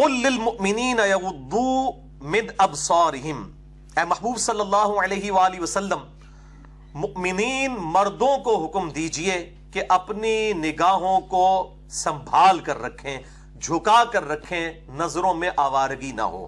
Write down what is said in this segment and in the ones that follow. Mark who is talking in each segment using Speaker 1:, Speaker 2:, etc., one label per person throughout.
Speaker 1: कुल लिलमुमिनीन यगुद्दू मिन अबसारिहिम, ए महबूब सल्लल्लाहु अलैहि वसल्लम मुमिनीन मर्दों को हुक्म दीजिए कि अपनी निगाहों को संभाल कर रखें, झुका कर रखें, नजरों में आवारगी ना हो।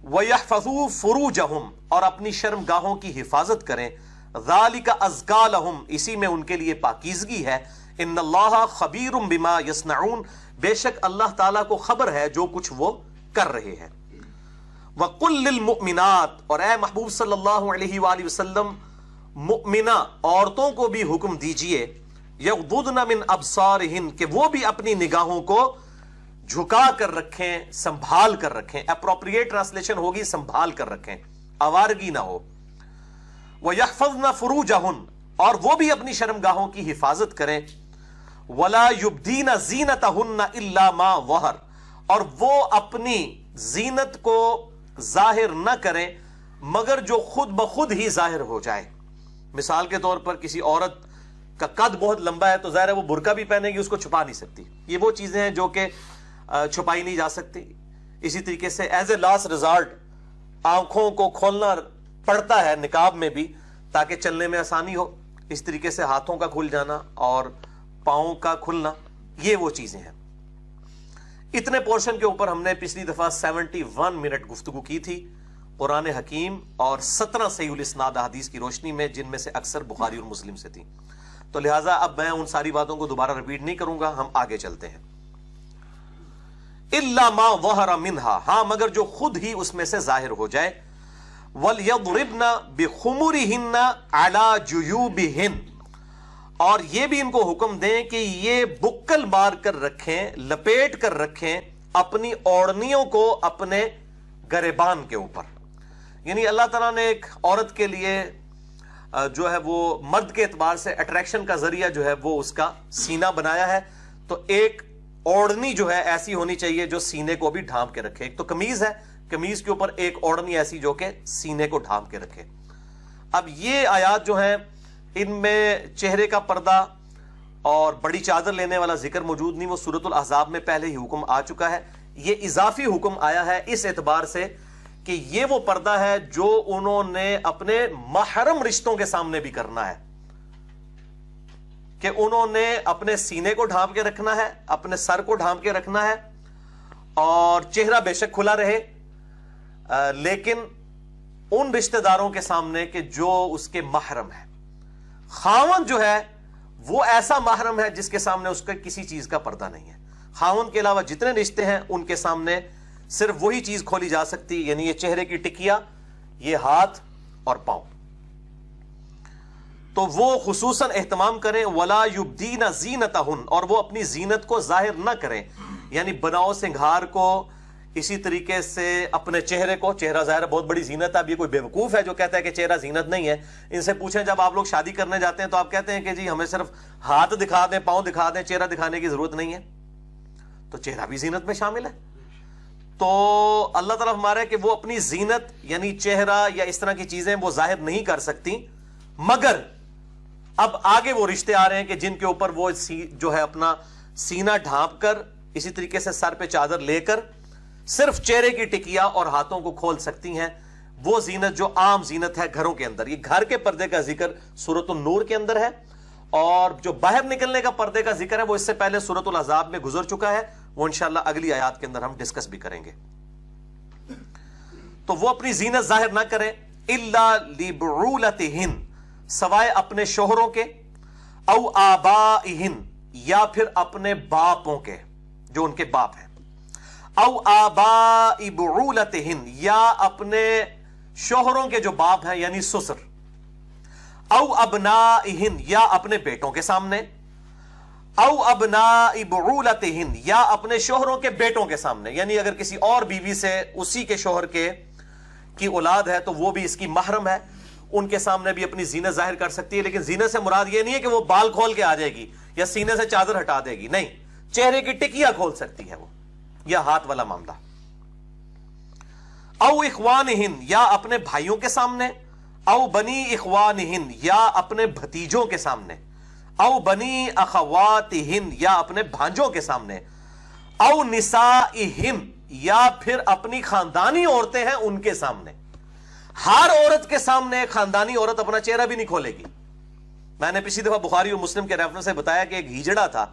Speaker 1: वयहफज़ू फुरूजहुम, और अपनी शर्मगाहों की हिफाजत करें। ज़ालिका अज़का लहुम, इसी में उनके लिए पाकीज़गी है। इन्नल्लाह खबीरुम बिमा यसनऊन, बेशक अल्लाह ताला को खबर है जो कुछ वो कर रहे हैं। वकुल लिल मुमिनात, और ए महबूब सल्लल्लाहु अलैहि वसल्लम मुमिना औरतों को भी हुक्म दीजिए, यग़ुद्दुन मिन अबसारिहिन, कि वो भी अपनी निगाहों को झुका कर रखें, संभाल कर रखें। एप्रोप्रिएट ट्रांसलेशन होगी संभाल कर रखें, आवारगी ना हो। वयहफ़ज़्न फ़ुरूजहुन, और वो भी अपनी शर्मगाहों की हिफाजत करें। वला युब्दीना ज़ीनतहुन्ना इल्ला मा ज़हर, और वो अपनी जीनत को जाहिर न करें मगर जो खुद ब खुद ही जाहिर हो जाए। मिसाल के तौर पर किसी औरत का कद बहुत लंबा है तो जाहिर है वो बुर्का भी पहनेगी, उसको छुपा नहीं सकती। ये वो चीजें हैं जो कि छुपाई नहीं जा सकती। इसी तरीके से एज ए लास्ट रिजॉर्ट आंखों को खोलना पड़ता है निकाब में भी, ताकि चलने में आसानी हो। इस तरीके से हाथों का खुल जाना और पांव का खुलना, ये वो चीजें हैं। इतने पोर्शन के ऊपर हमने पिछली दफा 71 मिनट गुफ्तगू की थी कुरान हकीम और 17 सहीहुल इस्नाद हदीस की रोशनी में, जिनमें से अक्सर बुखारी और मुस्लिम से थी। तो लिहाजा अब मैं उन सारी बातों को दोबारा रिपीट नहीं करूंगा, हम आगे चलते हैं। इल्ला मा ज़हरा मिन्हा, हां मगर जो खुद ही उसमें से जाहिर हो जाए। वलयद्रिबना बिखुमुरिहिन्ना अला जुयूबिहिन, और ये भी इनको हुक्म दें कि ये बुक्कल मार कर रखें, लपेट कर रखें अपनी ओढ़नियों को अपने गरेबान के ऊपर। यानी अल्लाह ताला ने एक औरत के लिए जो है वो मर्द के एतबार से अट्रैक्शन का जरिया जो है वो उसका सीना बनाया है। तो एक ओढ़नी जो है ऐसी होनी चाहिए जो सीने को भी ढांप के रखे। एक तो कमीज है, कमीज के ऊपर एक ओढ़नी ऐसी जो कि सीने को ढांप के रखे। अब ये आयात जो है इनमें चेहरे का पर्दा और बड़ी चादर लेने वाला जिक्र मौजूद नहीं, वो सूरतुल अहज़ाब में पहले ही हुक्म आ चुका है। ये इजाफी हुक्म आया है इस एतबार से कि ये वो पर्दा है जो उन्होंने अपने महरम रिश्तों के सामने भी करना है, कि उन्होंने अपने सीने को ढांप के रखना है, अपने सर को ढांप के रखना है, और चेहरा बेशक खुला रहे लेकिन उन रिश्तेदारों के सामने कि जो उसके महरम है। खावंद जो है वो ऐसा महरम है जिसके सामने उसका किसी चीज का पर्दा नहीं है। खावंद के अलावा जितने रिश्ते हैं उनके सामने सिर्फ वही चीज खोली जा सकती, यानी ये चेहरे की टिकिया, ये हाथ और पांव। तो वो खुसूसन एहतमाम करें। वला युब्दीना ज़ीनतहुन, और वो अपनी जीनत को जाहिर ना करें, यानी बनाओ सिंगार को, इसी तरीके से अपने चेहरे को। चेहरा जाहिर बहुत बड़ी जीनत है। अब ये कोई बेवकूफ है जो कहता है कि चेहरा जीनत नहीं है। इनसे पूछें जब आप लोग शादी करने जाते हैं तो आप कहते हैं कि जी हमें सिर्फ हाथ दिखा दें, पांव दिखा दें, चेहरा दिखाने की जरूरत नहीं है। तो चेहरा भी जीनत में शामिल है। तो अल्लाह ताला फरमा रहा है कि वो अपनी जीनत यानी चेहरा या इस तरह की चीजें वो जाहिर नहीं कर सकती, मगर अब आगे वो रिश्ते आ रहे हैं कि जिनके ऊपर वो जो है अपना सीना ढांप कर, इसी तरीके से सर पे चादर लेकर सिर्फ चेहरे की टिकिया और हाथों को खोल सकती हैं। वो जीनत जो आम जीनत है घरों के अंदर। ये घर के पर्दे का जिक्र सूरतुन नूर के अंदर है, और जो बाहर निकलने का पर्दे का जिक्र है वो इससे पहले सूरतुल अज़ाब में गुजर चुका है। वो इंशाअल्लाह अगली आयत के अंदर हम डिस्कस भी करेंगे। तो वो अपनी जीनत जाहिर ना करें, इल्ला लिबुलतिहिन, सवाए अपने शोहरों के, औ आबाइहिन, या फिर अपने बापों के, जो उनके बाप हैं, औ आबाइ बुउलतिहिन, या अपने शोहरों के जो बाप हैं यानी ससुर, औ अबनाइहिन, या अपने बेटों के सामने, औ अबनाइ बुउलतिहिन, या अपने शोहरों के बेटों के सामने। यानी अगर किसी और बीवी से उसी के शोहर के की औलाद है तो वो भी इसकी महरम है, उनके सामने भी अपनी जीनत जाहिर कर सकती है। लेकिन जीनत से मुराद ये नहीं है कि वो बाल खोल के आ जाएगी या सीने से चादर हटा देगी, नहीं, चेहरे की टिकिया खोल सकती है वो, या हाथ वाला मामला। औ इख्वानिहिन, या अपने भाइयों के सामने, औ बनी इख्वानिहिन, या अपने भतीजों के सामने, औ बनी अखवातिहिन, या अपने भांजों के सामने, او نسائہن یا پھر اپنی خاندانی عورتیں ہیں ان کے سامنے. ہر عورت کے سامنے خاندانی عورت اپنا چہرہ بھی نہیں کھولے گی. میں نے پچھلی دفعہ بخاری اور مسلم کے ریفرنس سے بتایا کہ ایک ہیجڑا تھا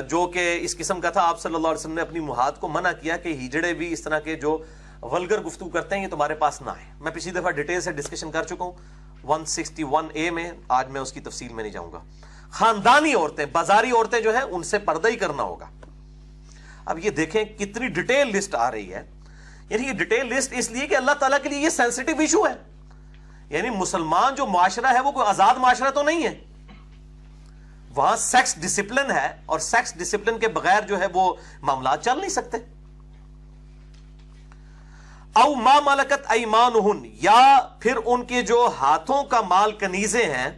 Speaker 1: جو کہ اس قسم کا تھا. آپ صلی اللہ علیہ وسلم نے اپنی محات کو منع کیا کہ ہیجڑے بھی اس طرح کے جو ولگر گفتگو کرتے ہیں یہ تمہارے پاس نہ آئے. میں پچھلی دفعہ ڈیٹیل سے ڈسکشن کر چکا ہوں 161A میں. آج میں اس کی تفصیل میں نہیں جاؤں گا. خاندانی عورتیں، بازاری عورتیں جو ہیں ان سے پردہ ہی کرنا ہوگا. اب یہ دیکھیں کتنی ڈیٹیل لسٹ آ رہی ہے. یعنی یہ ڈیٹیل لسٹ اس لیے کہ اللہ تعالیٰ کے لیے یہ سینسٹیو ایشو ہے. یعنی مسلمان جو معاشرہ ہے وہ کوئی آزاد معاشرہ تو نہیں ہے. وہاں سیکس ڈسپلن ہے اور سیکس ڈسپلن کے بغیر جو ہے وہ معاملات چل نہیں سکتے. او ما ملکت ایمانہن یا پھر ان کے جو ہاتھوں کا مال کنیزیں ہیں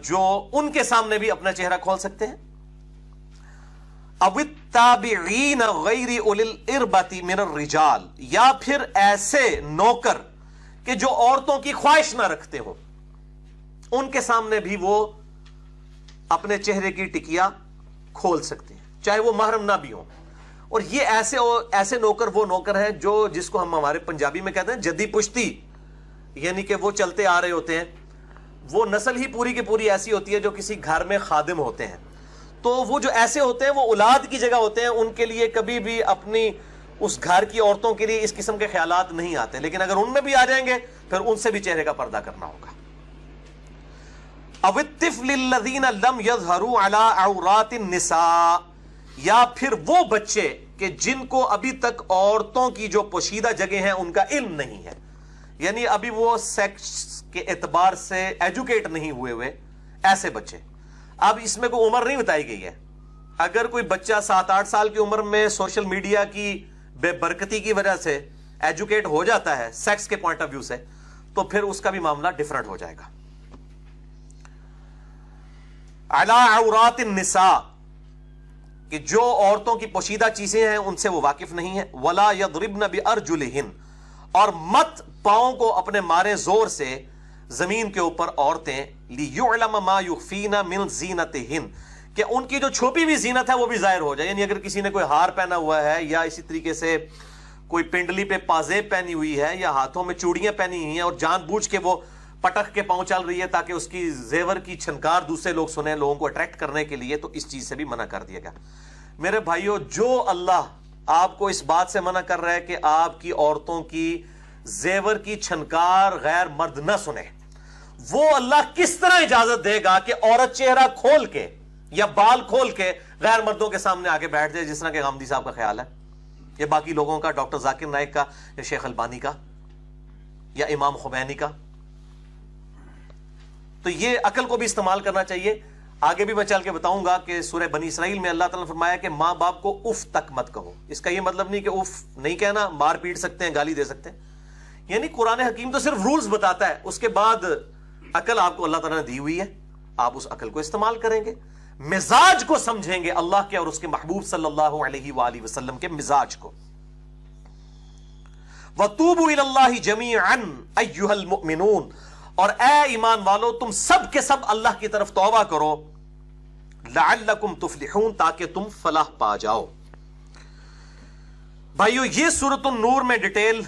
Speaker 1: جو ان کے سامنے بھی اپنا چہرہ کھول سکتے ہیں. او التابعین غیر اولی الاربۃ من الرجال یا پھر ایسے نوکر کہ جو عورتوں کی خواہش نہ رکھتے ہوں ان کے سامنے بھی وہ اپنے چہرے کی ٹکیا کھول سکتے ہیں چاہے وہ محرم نہ بھی ہوں. اور یہ ایسے نوکر وہ نوکر ہیں جو جس کو ہم ہمارے پنجابی میں کہتے ہیں جدی پشتی، یعنی کہ وہ چلتے آ رہے ہوتے ہیں. وہ نسل ہی پوری کی پوری ایسی ہوتی ہے جو کسی گھر میں خادم ہوتے ہیں. تو وہ جو ایسے ہوتے ہیں وہ اولاد کی جگہ ہوتے ہیں. ان کے لیے کبھی بھی اپنی اس گھر کی عورتوں کے لیے اس قسم کے خیالات نہیں آتے. لیکن اگر ان میں بھی آ جائیں گے پھر ان سے بھی چہرے کا پردہ کرنا ہوگا. او الطفل الذین لم یظہروا علی عورات النساء یا پھر وہ بچے کہ جن کو ابھی تک عورتوں کی جو پوشیدہ جگہ ہیں ان کا علم نہیں ہے. یعنی ابھی وہ سیکس کے اعتبار سے ایجوکیٹ نہیں ہوئے ایسے بچے. اب اس میں کوئی عمر نہیں بتائی گئی ہے. اگر کوئی بچہ 7-8 سال کی عمر میں سوشل میڈیا کی بے برکتی کی وجہ سے ایجوکیٹ ہو جاتا ہے سیکس کے پوائنٹ آف ویو سے تو پھر اس کا بھی معاملہ ڈیفرنٹ ہو جائے گا. علی عورات النساء کہ جو عورتوں کی پوشیدہ چیزیں ہیں ان سے وہ واقف نہیں ہے. ولا یضربن بارجلہن اور مت پاؤں کو اپنے مارے زور سے زمین کے اوپر عورتیں لیعلم ما یخفین من زینتہن کہ ان کی جو چھپی ہوئی زینت ہے وہ بھی ظاہر ہو جائے. یعنی اگر کسی نے کوئی ہار پہنا ہوا ہے یا اسی طریقے سے کوئی پنڈلی پہ پازیب پہنی ہوئی ہے یا ہاتھوں میں چوڑیاں پہنی ہوئی ہیں اور جان بوجھ کے وہ پٹک کے پاؤں چل رہی ہے تاکہ اس کی زیور کی چھنکار دوسرے لوگ سنیں لوگوں کو اٹریکٹ کرنے کے لیے، تو اس چیز سے بھی منع کر دیا گیا. میرے بھائیو، جو اللہ آپ کو اس بات سے منع کر رہا ہے کہ آپ کی عورتوں کی زیور کی چھنکار غیر مرد نہ سنے، وہ اللہ کس طرح اجازت دے گا کہ عورت چہرہ کھول کے یا بال کھول کے غیر مردوں کے سامنے آگے بیٹھ جائے، جس طرح کہ غامدی صاحب کا خیال ہے یا باقی لوگوں کا، ڈاکٹر ذاکر نائک کا یا شیخ البانی کا یا امام خمینی کا. تو یہ عقل کو بھی استعمال کرنا چاہیے. آگے بھی میں چل کے بتاؤں گا کہ سورہ بنی اسرائیل میں اللہ تعالیٰ نے فرمایا کہ ماں باپ کو اف تک مت کہو. اس کا یہ مطلب نہیں کہ اف نہیں کہنا، مار پیٹ سکتے ہیں، گالی دے سکتے ہیں. یعنی قرآن حکیم تو صرف رولز بتاتا ہے، اس کے بعد عقل آپ کو اللہ تعالیٰ نے دی ہوئی ہے، آپ اس عقل کو استعمال کریں گے، مزاج کو سمجھیں گے اللہ کے اور اس کے محبوب صلی اللہ علیہ وآلہ وسلم کے مزاج کو. وَتُوبُوا إِلَى اللَّهِ جَمِيعًا أَيُّهَا الْمُؤْمِنُونَ اور اے ایمان والو تم سب کے سب اللہ کی طرف توبہ کرو، لعلکم تفلحون تاکہ تم فلاح پا جاؤ. بھائیو، یہ سورۃ النور میں ڈیٹیل